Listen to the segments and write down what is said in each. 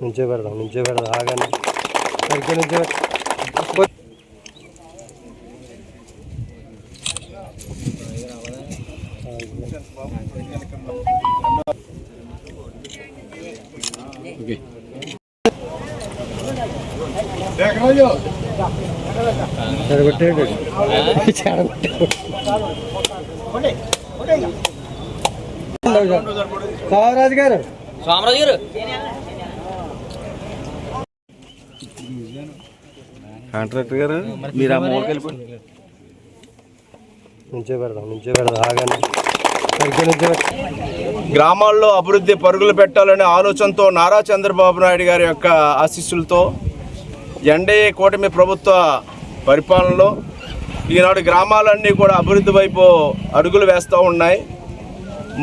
నుంచే పెడదాం ఆగానే సరిగ్గా నుంచే రాజు గారు కాంట్రాక్టర్ గారు మీరు ఆ మూలకి వెళ్ళిపోయి నుంచే పెడదాం ఆగానే సరిగ్గా నుంచే గ్రామాల్లో అభివృద్ధి పరుగులు పెట్టాలనే ఆలోచనతో నారా చంద్రబాబు నాయుడు గారి యొక్క ఆశీస్సులతో ఎన్డీఏ కూటమి ప్రభుత్వ పరిపాలనలో ఈనాడు గ్రామాలన్నీ కూడా అభివృద్ధి వైపు అడుగులు వేస్తూ ఉన్నాయి.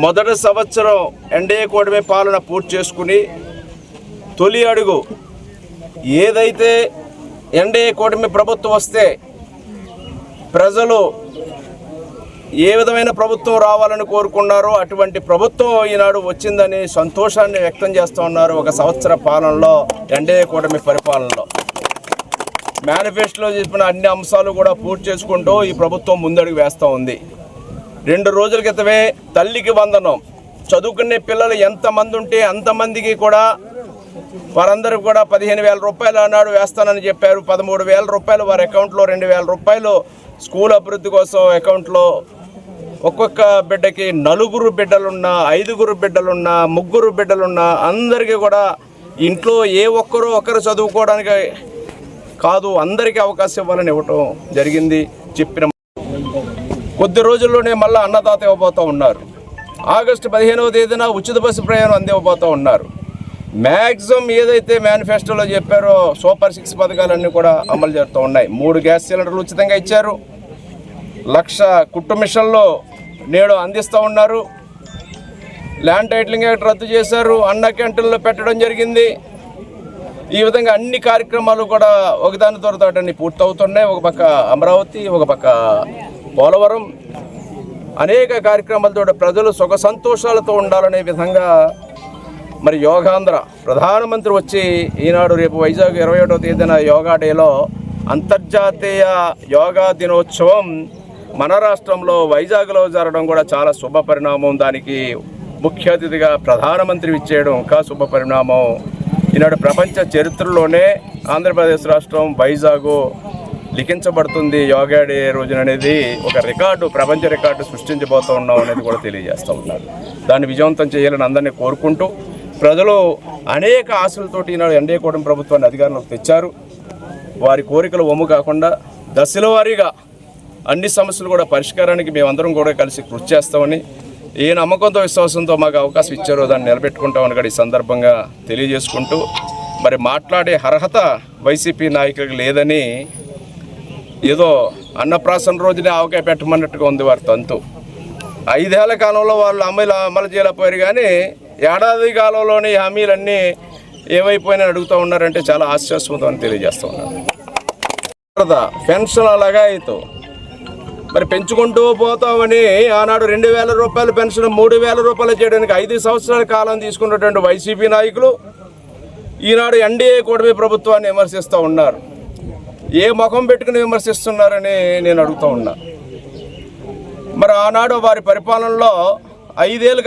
మొదటి సంవత్సరం ఎన్డీఏ కూటమి పాలన పూర్తి చేసుకుని తొలి అడుగు ఏదైతే ఎన్డీఏ కూటమి ప్రభుత్వం వస్తే ప్రజలు ఏ విధమైన ప్రభుత్వం రావాలని కోరుకున్నారో అటువంటి ప్రభుత్వం ఈనాడు వచ్చిందని సంతోషాన్ని వ్యక్తం చేస్తూ ఉన్నారు. ఒక సంవత్సర పాలనలో ఎన్డీఏ కూటమి పరిపాలనలో మేనిఫెస్టోలో చెప్పిన అన్ని అంశాలు కూడా పూర్తి చేసుకుంటూ ఈ ప్రభుత్వం ముందడుగు వేస్తూ ఉంది. 2 రోజుల క్రితమే తల్లికి వందనం చదువుకునే పిల్లలు ఎంతమంది ఉంటే అంతమందికి కూడా వారందరికీ కూడా 15,000 రూపాయలు ఆనాడు వేస్తానని చెప్పారు. 13,000 రూపాయలు వారి అకౌంట్లో, 2,000 రూపాయలు స్కూల్ అభివృద్ధి కోసం అకౌంట్లో. ఒక్కొక్క బిడ్డకి 4 బిడ్డలున్నా, 5 బిడ్డలున్నా, 3 బిడ్డలున్నా అందరికీ కూడా ఇంట్లో ఏ ఒక్కరు చదువుకోవడానికి కాదు అందరికీ అవకాశం ఇవ్వాలని ఇవ్వటం జరిగింది. చెప్పిన కొద్ది రోజుల్లోనే మళ్ళీ అన్నదాత ఇవ్వబోతూ ఉన్నారు. ఆగస్టు 15వ తేదీన ఉచిత బస్సు ప్రయాణం అందివ్వబోతూ ఉన్నారు. మ్యాక్సిమం ఏదైతే మేనిఫెస్టోలో చెప్పారో సూపర్ 6 పథకాలన్నీ కూడా అమలు జరుగుతూ ఉన్నాయి. 3 గ్యాస్ సిలిండర్లు ఉచితంగా ఇచ్చారు. 1,00,000 కుట్టు మిషన్లు నేడు అందిస్తూ ఉన్నారు. ల్యాండ్ టైటిలింగ్ యాక్ట్ రద్దు చేశారు. అన్న క్యాంటీన్లో పెట్టడం జరిగింది. ఈ విధంగా అన్ని కార్యక్రమాలు కూడా ఒకదాని త్వరతోటన్ని పూర్తవుతున్నాయి. ఒక పక్క అమరావతి, ఒక పక్క పోలవరం, అనేక కార్యక్రమాలతో ప్రజలు సుఖ సంతోషాలతో ఉండాలనే విధంగా మరి యోగాంధ్ర ప్రధానమంత్రి వచ్చి ఈనాడు రేపు వైజాగ్ 21వ తేదీన యోగా డేలో అంతర్జాతీయ యోగా దినోత్సవం మన రాష్ట్రంలో వైజాగ్లో జరగడం కూడా చాలా శుభ పరిణామం. దానికి ముఖ్య అతిథిగా ప్రధానమంత్రి ఇచ్చేయడం ఇంకా శుభ పరిణామం. ఈనాడు ప్రపంచ చరిత్రలోనే ఆంధ్రప్రదేశ్ రాష్ట్రం వైజాగ్ లిఖించబడుతుంది యోగా డే రోజున అనేది ఒక రికార్డు, ప్రపంచ రికార్డు సృష్టించబోతూ ఉన్నాం అనేది కూడా తెలియజేస్తూ ఉన్నారు. దాన్ని విజయవంతం చేయాలని అందరినీ కోరుకుంటూ ప్రజలు అనేక ఆశలతోటి ఈనాడు ఎన్డీఏ కూటమి ప్రభుత్వాన్ని అధికారంలోకి తెచ్చారు. వారి కోరికలు ఒమ్ము కాకుండా దశల వారీగా అన్ని సమస్యలు కూడా పరిష్కారానికి మేమందరం కూడా కలిసి కృషి చేస్తామని, ఏ నమ్మకంతో విశ్వాసంతో మాకు అవకాశం ఇచ్చారో దాన్ని నిలబెట్టుకుంటామని కూడా ఈ సందర్భంగా తెలియజేసుకుంటూ మరి మాట్లాడే అర్హత వైసీపీ నాయకులకు లేదని ఏదో అన్నప్రాసన రోజునే ఆవకాయ పెట్టమన్నట్టుగా ఉంది వారి తంతు. 5 ఏళ్ల కాలంలో వాళ్ళు అమలు చేయలేకపోయారు, కానీ ఏడాది కాలంలోని హామీలన్నీ ఏమైపోయినా అడుగుతూ ఉన్నారంటే చాలా ఆశ్చర్యస్పదం అని తెలియజేస్తూ ఉన్నారు. పెన్షన్ అలాగా అయితే మరి పెంచుకుంటూ పోతామని ఆనాడు 2,000 రూపాయల పెన్షన్ 3,000 రూపాయలు చేయడానికి 5 సంవత్సరాల కాలం తీసుకున్నటువంటి వైసీపీ నాయకులు ఈనాడు ఎన్డీఏ కూటమి ప్రభుత్వాన్ని విమర్శిస్తూ ఉన్నారు. ఏ ముఖం పెట్టుకుని విమర్శిస్తున్నారని నేను అడుగుతూ ఉన్నా. మరి ఆనాడు వారి పరిపాలనలో 5 ఏళ్ళు